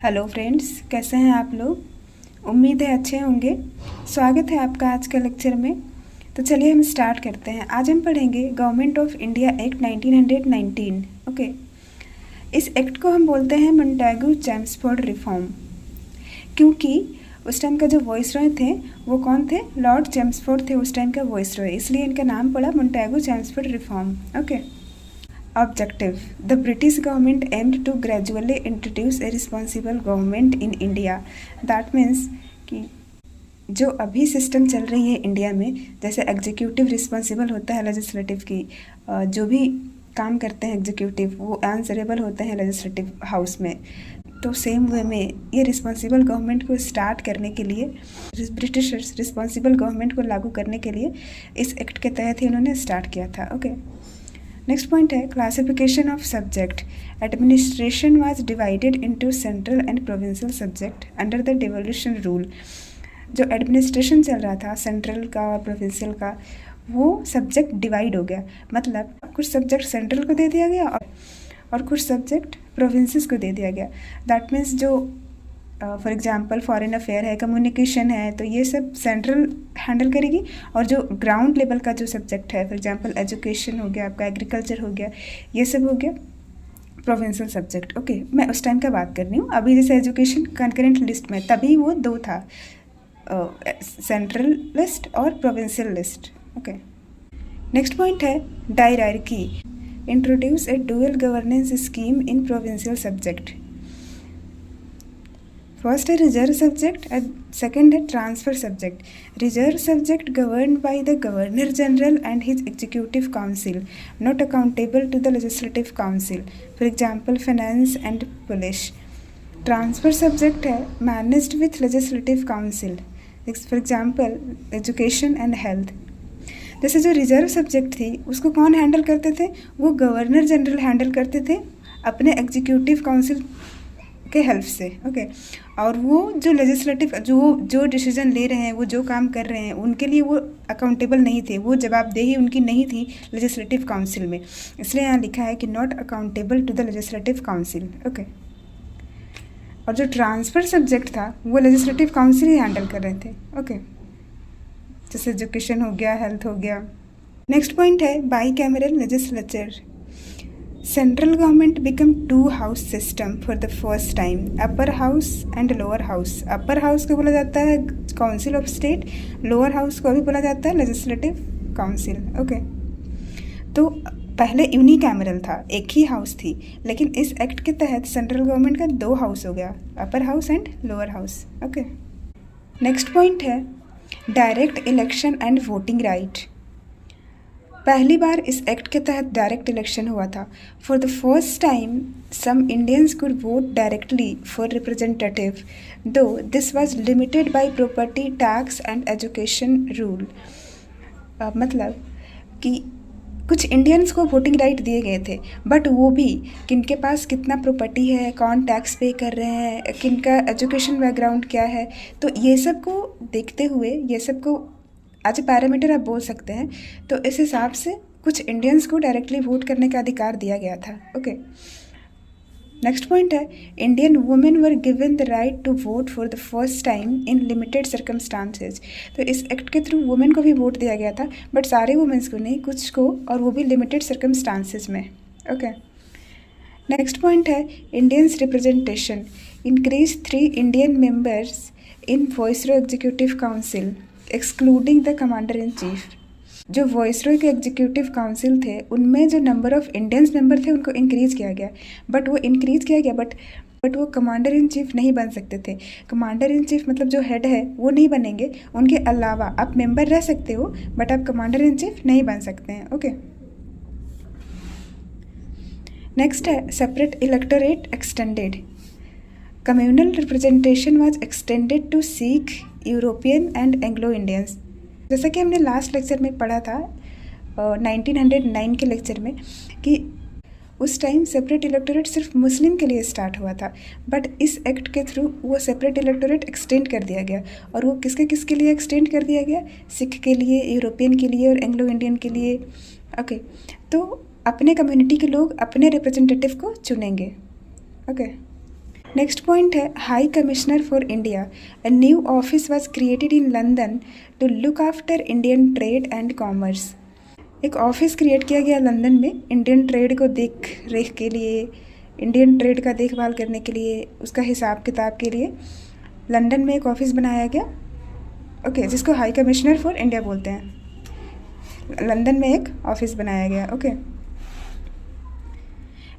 Hello friends, कैसे हैं आप लोग। उम्मीद है अच्छे होंगे। स्वागत है आपका आज के लेक्चर में। तो चलिए हम स्टार्ट करते हैं। आज हम पढ़ेंगे government of India act 1919। Okay, इस एक्ट को हम बोलते हैं मोंटेगू चेम्सफोर्ड रिफॉर्म, क्योंकि उस टाइम का जो वॉइस रॉय थे वो कौन थे? लॉर्ड चेम्सफोर्ड थे उस टाइम का वॉइस रॉय, इसलिए इनका नाम पड़ा Montagu Chelmsford reform. Okay, Objective: The British government aimed to gradually introduce a responsible government in India. That means कि जो अभी सिस्टम चल रही है इंडिया में, जैसे एग्जीक्यूटिव रिस्पॉन्सिबल होता है लेजिस्लेटिव की, जो भी काम करते हैं एग्जीक्यूटिव वो आंसरेबल होते हैं लेजिस्लेटिव हाउस में, तो सेम वे में ये रिस्पॉन्सिबल गवर्नमेंट को स्टार्ट करने के लिए, ब्रिटिश रिस्पॉन्सिबल गवर्नमेंट को लागू करने के लिए इस एक्ट के तहत ही उन्होंने स्टार्ट किया था। ओके, नेक्स्ट पॉइंट है classification of subject. Administration was divided into central and provincial subject under the devolution rule. जो एडमिनिस्ट्रेशन चल रहा था सेंट्रल का और प्रोविंशियल का, वो सब्जेक्ट डिवाइड हो गया। मतलब कुछ सब्जेक्ट सेंट्रल को दे दिया गया और कुछ सब्जेक्ट प्रोविंसेस को दे दिया गया। दैट मीन्स जो फॉर एग्जांपल फॉरेन अफेयर है, कम्युनिकेशन है, तो ये सब सेंट्रल हैंडल करेगी, और जो ग्राउंड लेवल का जो सब्जेक्ट है, फॉर एग्जांपल एजुकेशन हो गया, आपका एग्रीकल्चर हो गया, ये सब हो गया प्रोविंशियल सब्जेक्ट। ओके, मैं उस टाइम का बात कर रही हूँ। अभी जैसे एजुकेशन कंकरेंट लिस्ट में तभी वो दो था, सेंट्रल लिस्ट और provincial list. Okay, next point है dyarchy. Introduce a dual governance scheme in provincial subject. First है रिजर्व सब्जेक्ट एंड सेकेंड है transfer subject. Reserve subject govern by the governor general and his executive council, not accountable to the legislative council, for example finance and police. Transfer subject है managed with legislative council, for example education and health. जैसे जो reserve subject थी उसको कौन handle करते थे? वो governor general handle करते थे अपने एग्जीक्यूटिव काउंसिल के हेल्प से। ओके, और वो जो लेजिस्लेटिव जो डिसीजन ले रहे हैं, वो जो काम कर रहे हैं, उनके लिए वो अकाउंटेबल नहीं थे, वो जवाबदेही उनकी नहीं थी लेजिस्लेटिव काउंसिल में। इसलिए यहाँ लिखा है कि not accountable to the legislative council. Okay, और जो ट्रांसफर सब्जेक्ट था वो लेजिस्लेटिव काउंसिल ही हैंडल कर रहे थे। ओके, जैसे एजुकेशन हो गया, हेल्थ हो गया। नेक्स्ट पॉइंट है by cameral legislature. Central government became two house system for the first time, upper house and lower house. upper house को बोला जाता है council of state, lower house को भी बोला जाता है लेजिस्लेटिव काउंसिल। ओके, तो पहले यूनिकैमरल था, एक ही हाउस थी, लेकिन इस एक्ट के तहत सेंट्रल गवर्नमेंट का दो हाउस हो गया, upper house and lower house. Okay, next point है direct election and voting right. पहली बार इस एक्ट के तहत डायरेक्ट इलेक्शन हुआ था। For the first time some Indians could vote directly for representative, though this was limited by property tax and education rule. मतलब कि कुछ इंडियंस को वोटिंग राइट दिए गए थे, बट वो भी किनके पास कितना प्रॉपर्टी है, कौन टैक्स पे कर रहे हैं, किनका एजुकेशन बैकग्राउंड क्या है, तो ये सब को देखते हुए, ये सब को आज पैरामीटर आप बोल सकते हैं, तो इस हिसाब से कुछ इंडियंस को डायरेक्टली वोट करने का अधिकार दिया गया था। ओके, नेक्स्ट पॉइंट है Indian women were given the right to vote for the first time in limited circumstances. तो इस एक्ट के थ्रू वुमेन को भी वोट दिया गया था, बट सारे वुमेन्स को नहीं, कुछ को, और वो भी लिमिटेड सर्कमस्टांसेज में। ओके, नेक्स्ट पॉइंट है Indians representation. Increase 3 Indian members in viceroy executive council excluding the commander in chief. जो वॉइसरॉय के एग्जीक्यूटिव काउंसिल थे उनमें जो नंबर ऑफ इंडियंस मेंबर थे उनको इंक्रीज़ किया गया, बट वो कमांडर इन चीफ नहीं बन सकते थे। कमांडर इन चीफ मतलब जो हेड है वो नहीं बनेंगे, उनके अलावा आप मेंबर रह सकते हो, बट आप कमांडर इन चीफ नहीं बन सकते हैं। ओके, नेक्स्ट है separate electorate extended. Communal representation was extended to Sikh, European and Anglo Indians. जैसा कि हमने लास्ट लेक्चर में पढ़ा था 1909 के लेक्चर में, कि उस टाइम सेपरेट इलेक्टोरेट सिर्फ मुस्लिम के लिए स्टार्ट हुआ था, बट इस एक्ट के थ्रू वो सेपरेट इलेक्टोरेट एक्सटेंड कर दिया गया। और वो किसके लिए एक्सटेंड कर दिया गया? सिख के लिए, यूरोपियन के लिए और एंग्लो इंडियन के लिए। ओके, तो अपने कम्युनिटी के लोग अपने रिप्रेजेंटेटिव को चुनेंगे। ओके, नेक्स्ट पॉइंट है high commissioner for India. A new office was created in London to look after Indian trade and commerce. एक ऑफिस क्रिएट किया गया लंदन में इंडियन ट्रेड को देख रेख के लिए, इंडियन ट्रेड का देखभाल करने के लिए, उसका हिसाब किताब के लिए लंदन में एक ऑफिस बनाया गया। ओके, जिसको हाई कमिश्नर फॉर इंडिया बोलते हैं। लंदन में एक ऑफिस बनाया गया। ओके,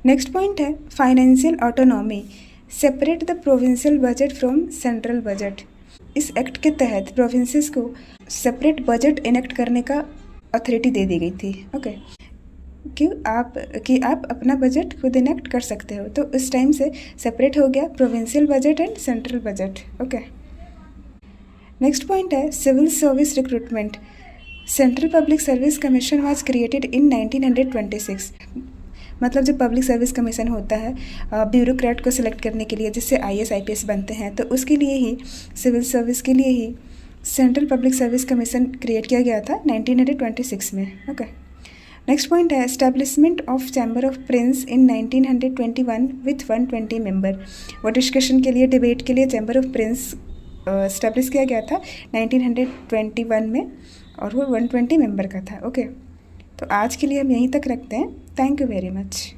नेक्स्ट पॉइंट है financial autonomy. Separate the provincial budget from central budget. इस एक्ट के तहत प्रोविंसेस को सेपरेट बजट इनेक्ट करने का अथॉरिटी दे दी गई थी। ओके, कि आप अपना बजट खुद इनेक्ट कर सकते हो। तो उस टाइम से सेपरेट हो गया provincial budget and central budget. Okay, next point है civil service recruitment. Central public service commission was created in 1926। मतलब जब पब्लिक सर्विस कमीशन होता है ब्यूरोक्रेट को सिलेक्ट करने के लिए, जिससे IAS IPS बनते हैं, तो उसके लिए ही, सिविल सर्विस के लिए ही central public service commission create किया गया था 1926 में। ओके, नेक्स्ट पॉइंट है establishment of chamber of prince in 1921 with 120 member. वो डिस्कशन के लिए, डिबेट के लिए चैम्बर ऑफ प्रिंस इस्टेब्लिश किया गया था 1921 में, और वो 120 मेंबर का था। ओके, तो आज के लिए हम यहीं तक रखते हैं। Thank you very much.